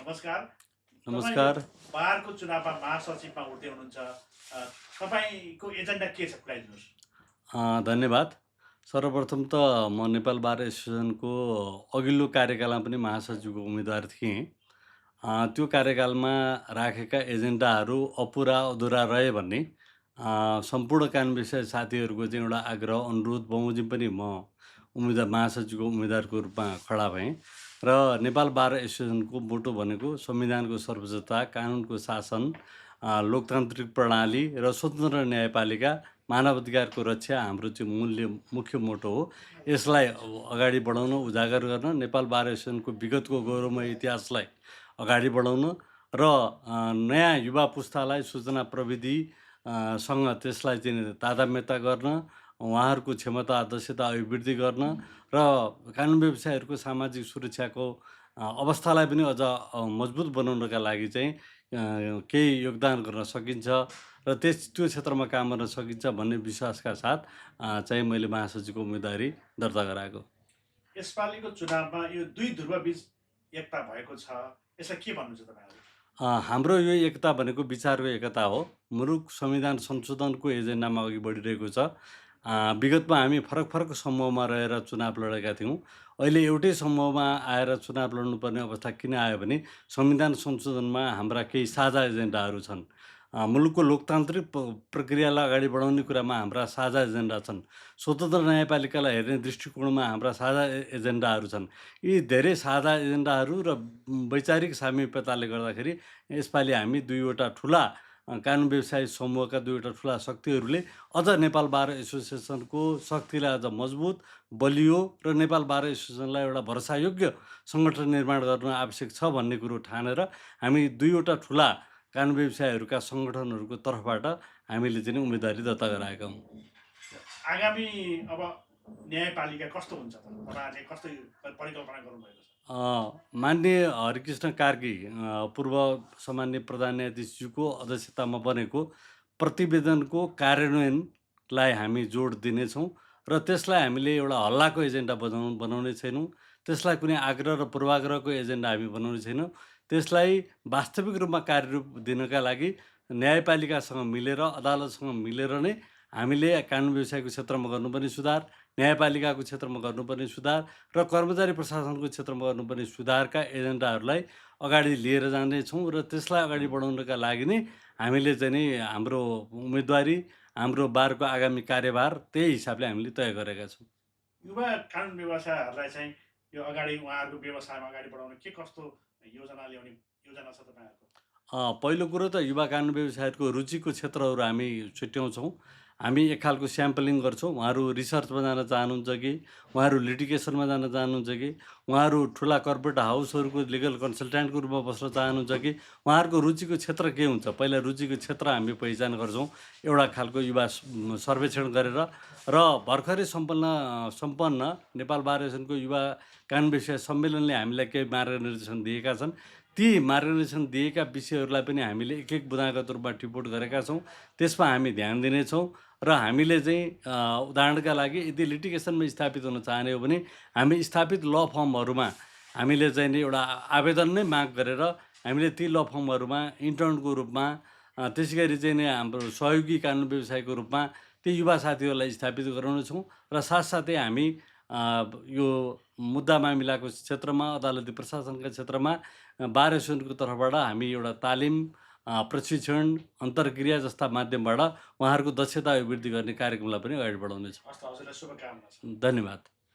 नमस्कार। तपाईँ यो नमस्कार। बारको चुनावमा महासचिवमा उठ्दै हुनुहुन्छ। तपाईँको एजेन्डा के छ बताइदिनुहोस्? धन्यवाद। सर्वप्रथम त म नेपाल बार एसोसिएसनको अघिल्लो कार्यकालमा पनि महासचिवको उम्मेदवार थिएँ। त्यो कार्यकालमा राखेका एजेन्डाहरू अपुरा अधुरा रहे भन्ने सम्पूर्ण कानुन विषय साथीहरूको चाहिँ एउटा आग्रह अनुरोध बमोजिम पनि म महासचिवको उम्मेदवारको रूपमा खडा भएँ र नेपाल बार एसोसिएसनको मोटो भनेको संविधानको सर्वोच्चता, कानुनको शासन, लोकतान्त्रिक प्रणाली र स्वतन्त्र न्यायपालिका, मानवाधिकारको रक्षा हाम्रो चाहिँ मुख्य मोटो हो। यसलाई अगाडि बढाउन, उजागर गर्न, नेपाल बार एसोसिएसनको विगतको गौरवमय इतिहासलाई अगाडि बढाउन र नयाँ युवा पुस्तालाई सूचना प्रविधि सँग त्यसलाई चाहिँ तादात्म्यता गर्न, उहाँहरूको क्षमता दक्षता अभिवृद्धि गर्न र कानुन व्यवसायहरूको सामाजिक सुरक्षाको अवस्थालाई पनि अझ मजबुत बनाउनका लागि चाहिँ केही योगदान गर्न सकिन्छ र त्यो क्षेत्रमा काम गर्न सकिन्छ भन्ने विश्वासका साथ चाहिँ मैले महासचिवको उम्मेदवारी दर्ता गराएको। यसपालिको चुनावमा यो दुई ध्रुवबीच एकता भएको छ। यसलाई के भन्नुहुन्छ तपाईँहरू? हाम्रो यो एकता भनेको विचारको एकता हो। मुलुक संविधान संशोधनको एजेन्डामा अघि बढिरहेको छ। विगतमा हामी फरक फरक समूहमा रहेर चुनाव लडेका थियौँ। अहिले एउटै समूहमा आएर चुनाव लड्नुपर्ने अवस्था किन आयो भने संविधान संशोधनमा हाम्रा केही साझा एजेन्डाहरू छन्। मुलुकको लोकतान्त्रिक प्रक्रियालाई अगाडि बढाउने कुरामा हाम्रा साझा एजेन्डा छन्। स्वतन्त्र न्यायपालिकालाई हेर्ने दृष्टिकोणमा हाम्रा साझा एजेन्डाहरू छन्। यी धेरै साझा एजेन्डाहरू र वैचारिक सामिप्यताले गर्दाखेरि यसपालि हामी दुईवटा ठुला कानुन व्यवसायी समूहका दुईवटा ठुला शक्तिहरूले अझ नेपाल बार एसोसिएसनको शक्तिलाई अझ मजबुत, बलियो र नेपाल बार एसोसिएसनलाई एउटा भरोसायोग्य सङ्गठन निर्माण गर्न आवश्यक छ भन्ने कुरो ठानेर हामी दुईवटा ठुला कानुन व्यवसायहरूका सङ्गठनहरूको तर्फबाट हामीले चाहिँ उम्मेदवारी दर्ता गराएका हौँ। आगामी अब न्यायपालिका कस्तो हुन्छ त? तपाईँहरूले कस्तो परिकल्पना गर्नुभएको छ? माननीय हरिकृष्ण कार्की पूर्व सामान्य प्रधान न्यायाधीशज्यूको अध्यक्षतामा बनेको प्रतिवेदनको कार्यान्वयनलाई हामी जोड दिनेछौँ र त्यसलाई हामीले एउटा हल्लाको एजेन्डा बनाउने छैनौँ। त्यसलाई कुनै आग्रह र पूर्वाग्रहको एजेन्डा हामी बनाउने छैनौँ। त्यसलाई वास्तविक रूपमा कार्यरूप दिनका लागि न्यायपालिकासँग मिलेर, अदालतसँग मिलेर नै हामीले कानुन व्यवसायको क्षेत्रमा गर्नुपर्ने सुधार, न्यायपालिकाको क्षेत्रमा गर्नुपर्ने सुधार र कर्मचारी प्रशासनको क्षेत्रमा गर्नुपर्ने सुधारका एजेन्डाहरूलाई अगाडि लिएर जानेछौँ र त्यसलाई अगाडि बढाउनका लागि नै हामीले चाहिँ नि हाम्रो उम्मेदवारी, हाम्रो बारको आगामी कार्यभार त्यही हिसाबले हामीले तय गरेका छौँ। युवा कानुन व्यवसायहरूलाई चाहिँ यो अगाडि उहाँहरूको व्यवसायमा अगाडि बढाउन के कस्तो योजना ल्याउने योजना छ तपाईँहरूको? पहिलो कुरो त युवा कानुन व्यवसायहरूको रुचिको क्षेत्रहरू हामी छुट्याउँछौँ। हामी एक खालको स्याम्पलिङ गर्छौँ। उहाँहरू रिसर्चमा जान चाहनुहुन्छ कि, उहाँहरू लिटिगेसनमा जान चाहनुहुन्छ कि, उहाँहरू ठुला कर्पोरेट हाउसहरूको लिगल कन्सल्ट्यान्टको रूपमा बस्न चाहनुहुन्छ कि, उहाँहरूको रुचिको क्षेत्र के हुन्छ? पहिला रुचिको क्षेत्र हामी पहिचान गर्छौँ एउटा खालको युवा सर्वेक्षण गरेर र भर्खरै सम्पन्न नेपाल बार एसोसिएसनको युवा कानुन व्यवसाय सम्मेलनले हामीलाई केही मार्गनिर्देशन दिएका छन्। ती मार्गदर्शन दिएका विषयहरूलाई पनि हामीले एक एक बुँदागत रूपमा टिपोट गरेका छौँ। त्यसमा हामी ध्यान दिनेछौँ र हामीले चाहिँ उदाहरणका लागि यदि लिटिगेसनमा स्थापित हुन चाहने हो भने हामी स्थापित ल फर्महरूमा हामीले चाहिँ नि एउटा आवेदन नै माग गरेर हामीले ती ल फर्महरूमा इन्टर्नको रूपमा त्यसै गरी चाहिँ नि हाम्रो सहयोगी कानुन व्यवसायको रूपमा ती युवा साथीहरूलाई स्थापित गराउनेछौँ र साथसाथै हामी यो मुद्दा मामिलाको क्षेत्रमा, अदालती प्रशासनका क्षेत्रमा बार एसोसिएसनको तर्फबाट हामी एउटा तालिम, प्रशिक्षण, अन्तर्क्रिया जस्ता माध्यमबाट उहाँहरूको दक्षता अभिवृद्धि गर्ने कार्यक्रमलाई पनि अगाडि बढाउनेछौँ। हस् त, हजुरलाई शुभकामना छ। धन्यवाद।